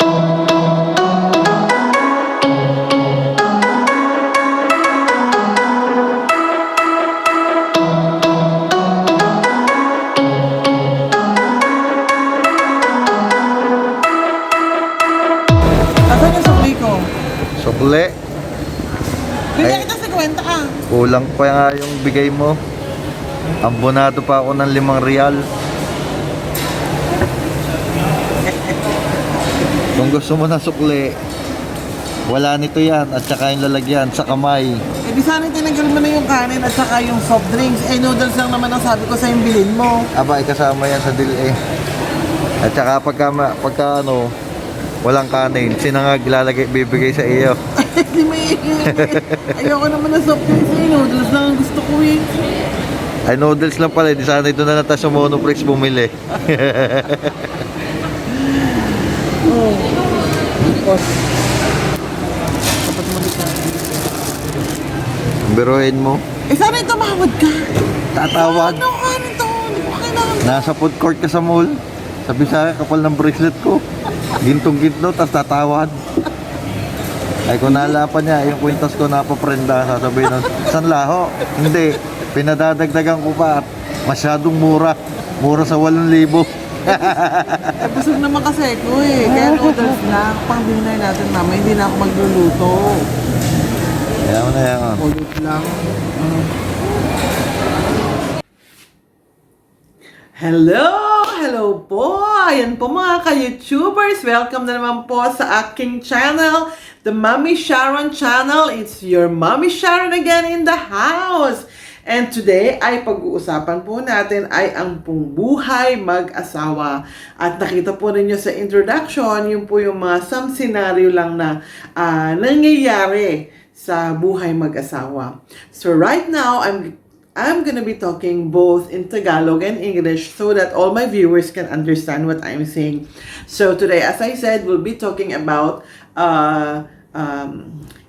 Asan yung sukli ko? Sukle. Bigyan kita 50 ah. Kulang pa nga yung bigay mo. Ambonado pa ako ng 5 real. Kung gusto mo na sukle, wala nito yan. At saka yung lalagyan sa kamay. Eh di sana tinanggal mo na yung kanin at saka yung soft drinks. Eh noodles lang naman ang sabi ko sa yung bilhin mo. Aba, kasama yan sa deal eh. At saka pagka ano, walang kanin, sinangag bibigay sa iyo. Hindi may ayoko naman ng soft drinks eh. Noodles lang ang gusto ko eh. Ay, noodles lang pala. Di sana ito na natas sa Monoprix bumili. Oo. Dapat muli ka. Biruin mo. Eh sana ito tumawad ka. Tatawad. Ano ka nito? Hindi ko kailangan. Nasa food court ka sa mall. Sabi sa akin, kapal ng bracelet ko. Gintong-ginto, tas tatawad. Ay, kung nalapan niya, yung kwintas ko napaprenda, sasabihin nun, san laho? Hindi. Pinadadagdagan ko pa. Masyadong mura. Mura sa 8,000. Eh busog naman kasi ko eh. Kaya noodles lang. Pang dinner natin mama. Hindi na ako magluluto. Kaya mo na yan. Noodles lang. Hello! Hello po! Ayan po mga ka-YouTubers. Welcome na naman po sa aking channel, the Mommy Sharon channel. It's your Mommy Sharon again in the house. And today ay pag-uusapan po natin ay ang pong buhay mag-asawa. At nakita po ninyo sa introduction, yun po yung mga some scenario lang na nangyayari sa buhay mag-asawa. So right now, I'm gonna be talking both in Tagalog and English so that all my viewers can understand what I'm saying. So today, as I said, we'll be talking about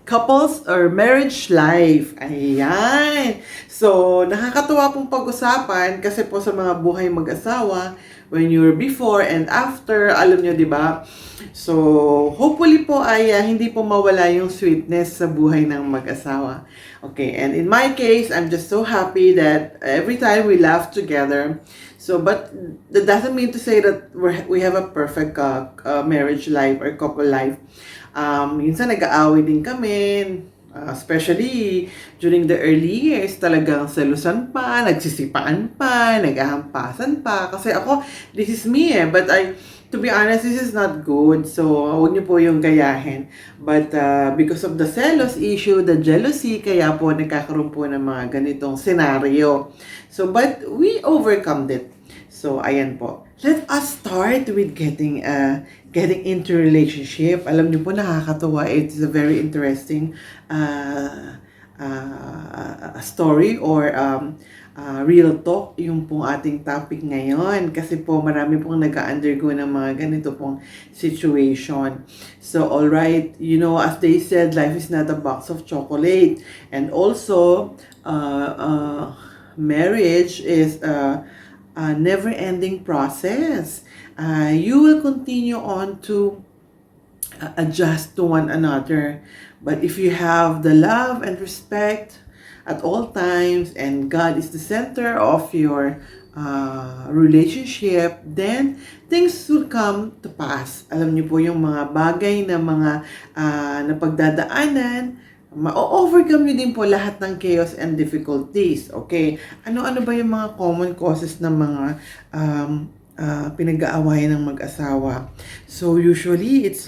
couples or marriage life. Ayan. So, nakakatuwa pong pag-usapan kasi po sa mga buhay mag-asawa, when you're before and after, alam nyo, di ba? So, hopefully po ay hindi po mawala yung sweetness sa buhay ng mag-asawa. Okay, and in my case, I'm just so happy that every time we laugh together. So, but that doesn't mean to say that we have a perfect marriage life or couple life. Minsan nag-aaway din kami, especially during the early years, talagang selusan pa, nagsisipaan pa, naghahampasan pa. Kasi ako, this is me eh, but to be honest, this is not good. So, huwag niyo po yung gayahin. But because of the selos issue, the jealousy, kaya po nagkakaroon po ng mga ganitong scenario. So, but we overcome it. So, ayan po. Let us start with getting into relationship. Alam niyo po, nakakatuwa. It's a very interesting story or real talk yung pong ating topic ngayon. Kasi po, marami pong nag-undergo ng mga ganito pong situation. So, alright, you know, as they said, life is not a box of chocolate. And also, marriage is a never-ending process. You will continue on to adjust to one another. But if you have the love and respect at all times and God is the center of your relationship, then things will come to pass. Alam niyo po yung mga bagay na mga napagdadaanan, ma-overcome nyo din po lahat ng chaos and difficulties. Okay? Ano-ano ba yung mga common causes ng mga pinag-aawayan ng mag-asawa? So, usually, it's,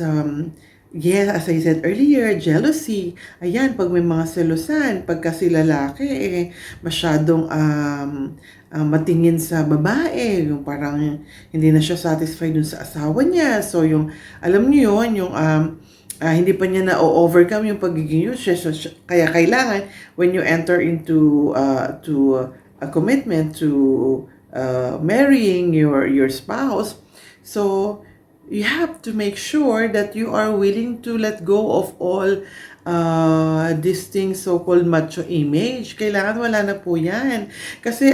yes, as I said earlier, jealousy. Ayan, pag may mga selusan, pagka si lalaki, masyadong matingin sa babae, yung parang hindi na siya satisfied dun sa asawa niya. So, yung, alam niyo yun, yung, hindi pa niya na-overcome yung pagiging useless. So, kaya kailangan, when you enter into to a commitment to marrying your spouse, so you have to make sure that you are willing to let go of all these things, so-called macho image. Kailangan wala na po yan. Kasi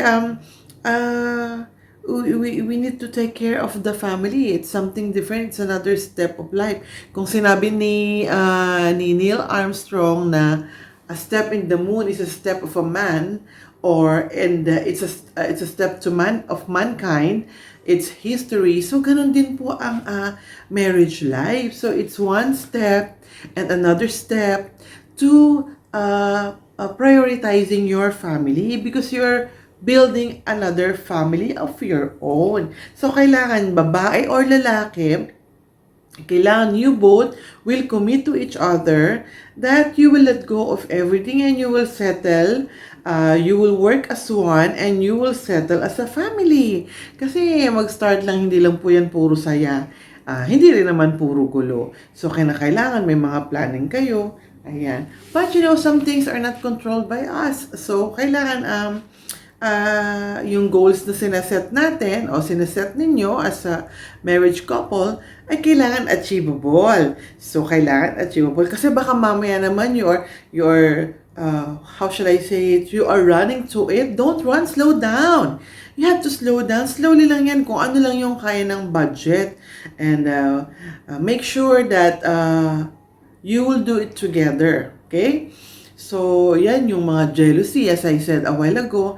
we need to take care of the family. It's something different. It's another step of life. Kung sinabi ni Neil Armstrong na a step in the moon is a step of a man, or and it's a step to mankind, it's history. So ganun din po ang marriage life. So it's one step and another step to prioritizing your family, because you're building another family of your own. So kailangan babae or lalaki, kailangan you both will commit to each other that you will let go of everything and you will settle, you will work as one and you will settle as a family. Kasi mag-start lang, hindi lang po yan puro saya. Hindi rin naman puro gulo. So kailangan may mga planning kayo. Ayan. But some things are not controlled by us. So kailangan yung goals na sineset natin o sineset ninyo as a marriage couple ay kailangan achievable. So, kailangan achievable. Kasi baka mamaya naman your how shall I say it, you are running to it. Don't run, slow down. You have to slow down. Slowly lang yan kung ano lang yung kaya ng budget. And make sure that you will do it together. Okay? So, yan yung mga jealousy. As I said a while ago,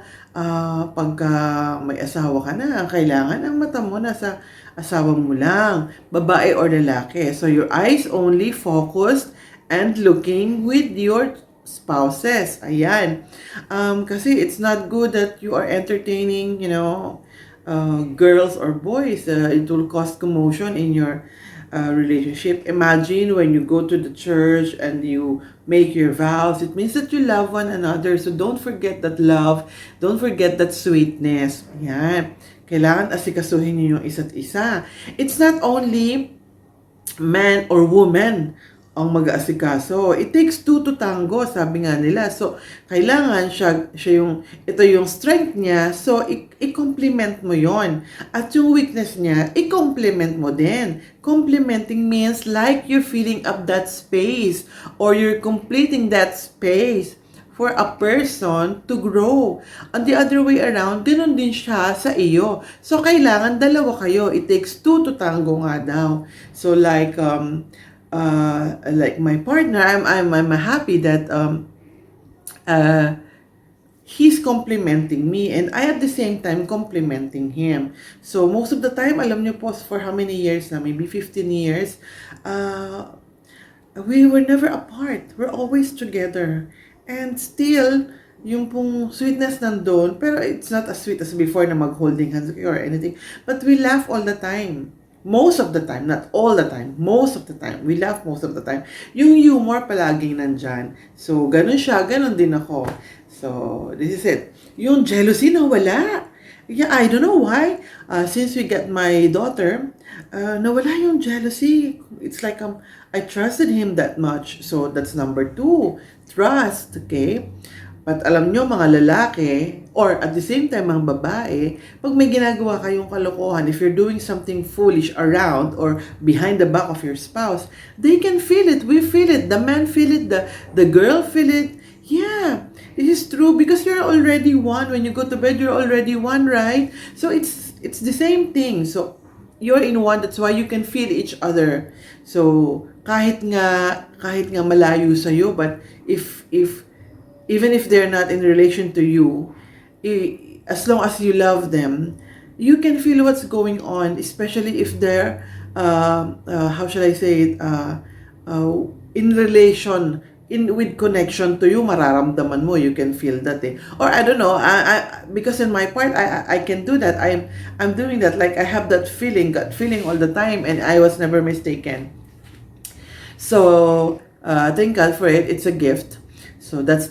pagka may asawa ka na, kailangan ang mata mo nasa asawa mo lang, babae or lalaki. So, your eyes only focused and looking with your spouses. Ayan. Kasi it's not good that you are entertaining, girls or boys. It will cause commotion in your relationship. Imagine when you go to the church and you make your vows, it means that you love one another. So don't forget that love, don't forget that sweetness. Yan. Kailangan asikasuhin niyo yung isa't isa. It's not only man or woman ang mag-aasikaso. It takes two to tango, sabi nga nila. So, kailangan ito yung strength niya, so i-complement mo yon. At yung weakness niya, i-complement mo din. Complementing means like you're filling up that space or you're completing that space for a person to grow. On the other way around, ganun din siya sa iyo. So, kailangan dalawa kayo. It takes two to tango nga daw. So, like my partner, I'm happy that he's complimenting me and I at the same time complimenting him. So most of the time, alam niyo po, for how many years na, maybe 15 years, we were never apart. We're always together. And still, yung pong sweetness nandun, pero it's not as sweet as before na mag-holding hands or anything. But we laugh all the time. Most of the time, not all the time, most of the time. We laugh most of the time. Yung humor palaging nandyan. So, ganun siya, ganun din ako. So, this is it. Yung jealousy nawala. Yeah, I don't know why. Since we got my daughter, nawala yung jealousy. It's like I trusted him that much. So, that's number 2. Trust, okay? But alam nyo, mga lalaki, or at the same time, mga babae, pag may ginagawa kayong kalokohan, if you're doing something foolish around or behind the back of your spouse, they can feel it. We feel it. The man feel it. The girl feel it. Yeah, it is true because you're already one. When you go to bed, you're already one, right? So it's the same thing. So you're in one. That's why you can feel each other. So kahit nga malayo sa'yo, but even if they're not in relation to you, as long as you love them, you can feel what's going on, especially if they're, how shall I say it, in relation, with connection to you, mararamdaman mo, you can feel that. Or I don't know, because in my part, I can do that. I'm doing that, like I have that gut feeling all the time, and I was never mistaken. So, thank God for it. It's a gift. So that's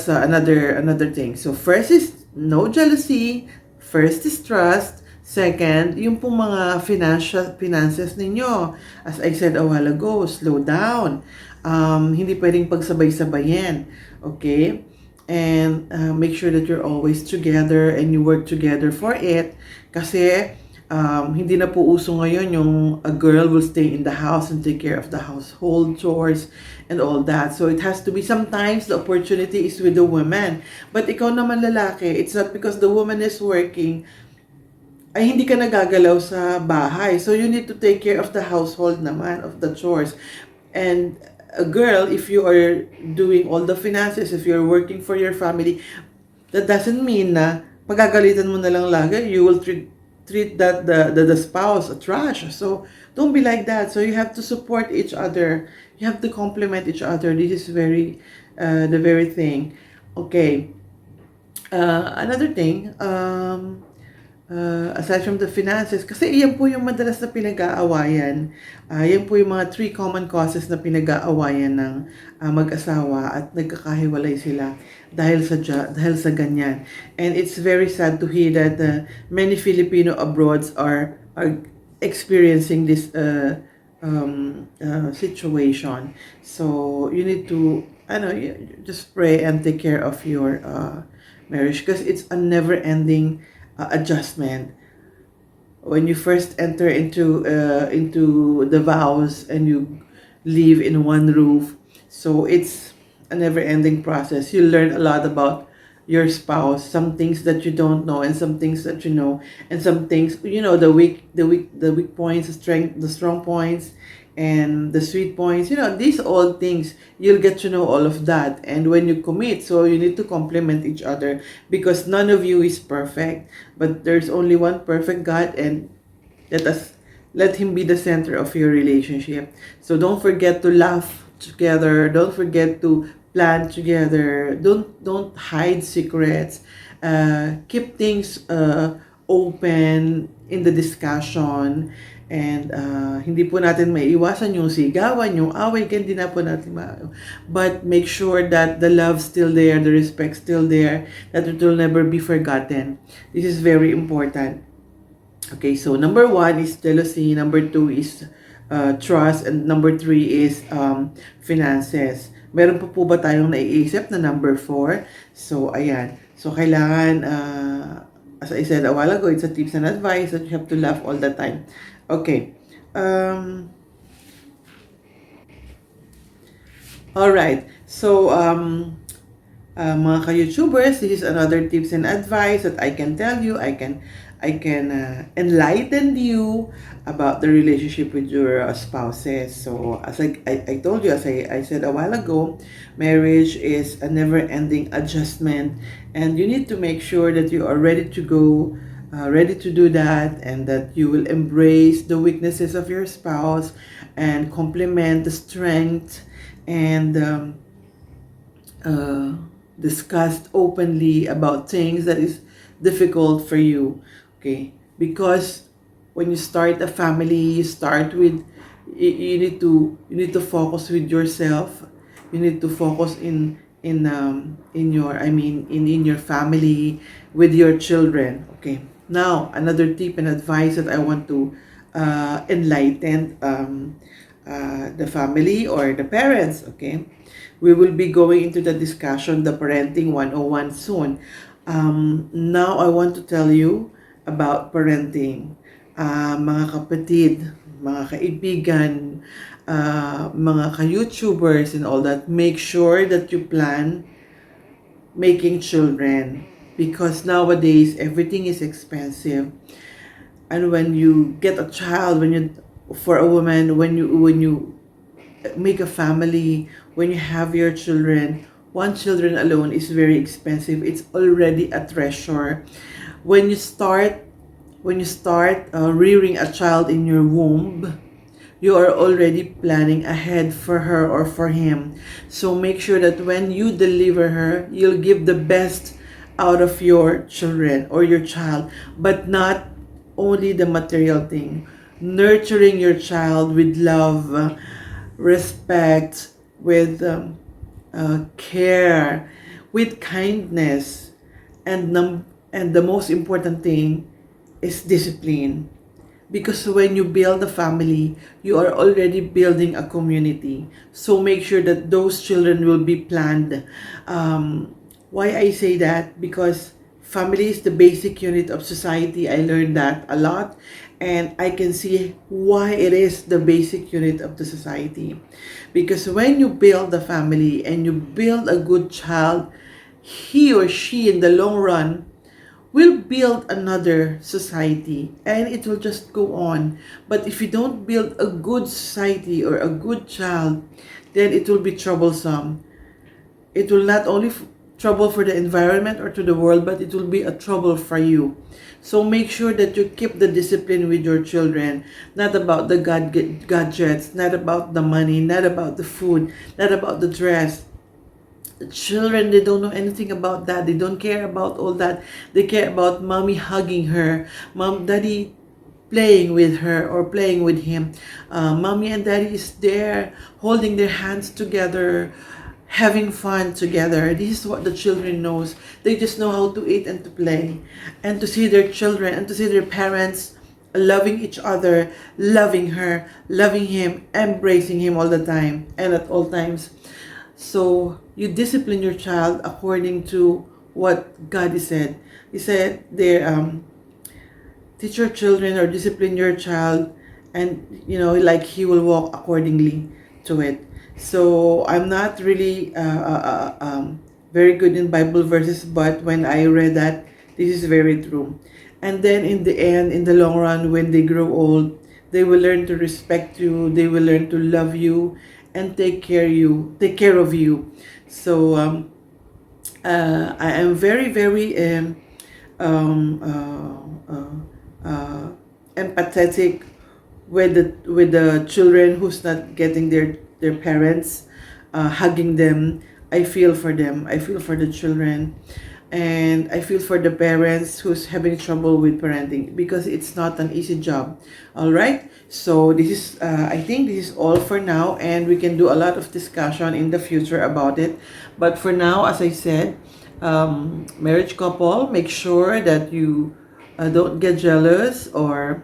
another thing. So first is no jealousy, first is trust, second, yung pong mga finances ninyo. As I said a while ago, slow down. Hindi pwedeng pagsabay-sabayin. Okay? And make sure that you're always together and you work together for it. Kasi hindi na po uso ngayon yung a girl will stay in the house and take care of the household chores and all that. So it has to be, sometimes the opportunity is with the woman. But ikaw naman lalaki, it's not because the woman is working, ay hindi ka nagagalaw sa bahay. So you need to take care of the household naman, of the chores. And a girl, if you are doing all the finances, if you're working for your family, that doesn't mean na pagagalitan mo na lang lagi, you will treat that the spouse a trash. So don't be like that. So you have to support each other. You have to complement each other. This is very the very thing. Okay. Another thing, aside from the finances, kasi iyan po yung madalas na pinag-aawayan. Yan po yung mga three common causes na pinag-aawayan ng mag-asawa at nagkakahiwalay sila dahil sa ganyan. And it's very sad to hear that many Filipino abroads are experiencing this situation. So you need to just pray and take care of your marriage, because it's a never-ending adjustment. When you first enter into the vows and you live in one roof, so it's a never-ending process. You learn a lot about your spouse, some things that you don't know and some things that you know, and some things, the weak points, the strong points, and the sweet points, these all things, you'll get to know all of that. And when you commit, so you need to complement each other, because none of you is perfect, but there's only one perfect God, and let him be the center of your relationship. So don't forget to laugh together, don't forget to plan together, don't hide secrets, keep things open in the discussion. And hindi po natin maiiwasan yung sigawan, yung away, hindi na po natin but make sure that the love still there, the respect still there, that it will never be forgotten. This is very important. Okay, so number 1 is jealousy, number 2 is trust, and number 3 is finances. Meron pa po ba tayong naiisip na number 4? So ayan, so kailangan as I said a while ago, it's a tips and advice that you have to laugh all the time. Okay. All right. So, mga ka-YouTubers, this is another tips and advice that I can tell you. I can enlighten you about the relationship with your spouses. So, as I told you, as I said a while ago, marriage is a never-ending adjustment, and you need to make sure that you are ready to go. Ready to do that, and that you will embrace the weaknesses of your spouse and complement the strength, and discuss openly about things that is difficult for you. Okay, because when you start a family, you start with you need to focus with yourself. You need to focus in your family, with your children. Okay, now another tip and advice that I want to enlighten the family or the parents. Okay, we will be going into the discussion, the parenting 101 soon. Now I want to tell you about parenting. Mga kapatid, mga kaibigan, mga ka-YouTubers and all that, make sure that you plan making children, because nowadays everything is expensive. And when you get a child, for a woman, when you make a family, when you have your children, one children alone is very expensive. It's already a treasure. When you start rearing a child in your womb, you are already planning ahead for her or for him. So make sure that when you deliver her, you'll give the best out of your children or your child, but not only the material thing. Nurturing your child with love, respect, with care, with kindness, and the most important thing is discipline. Because when you build a family, you are already building a community. So make sure that those children will be planned. Why I say that? Because family is the basic unit of society. I learned that a lot, and I can see why it is the basic unit of the society. Because when you build a family and you build a good child, he or she in the long run will build another society, and it will just go on. But if you don't build a good society or a good child, then it will be troublesome. It will not only trouble for the environment or to the world, but it will be a trouble for you. So make sure that you keep the discipline with your children, not about the gadgets, not about the money, not about the food, not about the dress. The children, they don't know anything about that. They don't care about all that. They care about mommy hugging her, daddy playing with her or playing with him. Mommy and daddy is there holding their hands together, having fun together. This is what the children knows. They just know how to eat and to play, and to see their children and to see their parents loving each other, loving her, loving him, embracing him all the time and at all times. So you discipline your child according to what God has said. He said there, teach your children or discipline your child, and like he will walk accordingly to it. So I'm not really very good in Bible verses, but when I read that, this is very true. And then in the end, in the long run, when they grow old, they will learn to respect you. They will learn to love you and take care of you. So I am very, very empathetic with the children who's not getting their parents hugging them. I feel for them. I feel for the children, and I feel for the parents who's having trouble with parenting, because it's not an easy job. All right. So this is I think this is all for now, and we can do a lot of discussion in the future about it. But for now, as I said, marriage couple, make sure that you don't get jealous, or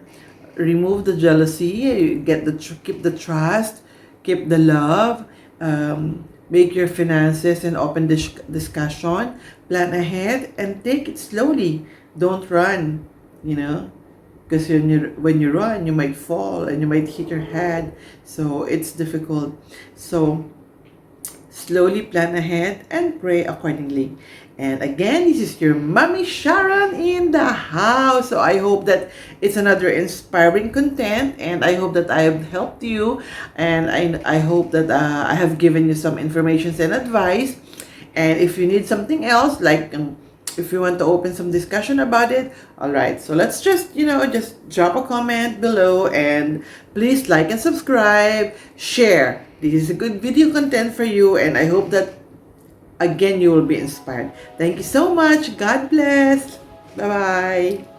remove the jealousy. Keep the trust, keep the love. Make your finances an open discussion. Plan ahead and take it slowly. Don't run, because when you run, you might fall and you might hit your head. So it's difficult. So slowly plan ahead and pray accordingly. And again, this is your Mommy Sharon in the house. So I hope that it's another inspiring content, and I hope that I have helped you, and I hope that I have given you some information and advice. And if you need something else, like if you want to open some discussion about it, all right. So let's just drop a comment below, and please like and subscribe, share. This is a good video content for you, and I hope that again you will be inspired. Thank you so much. God bless. Bye bye.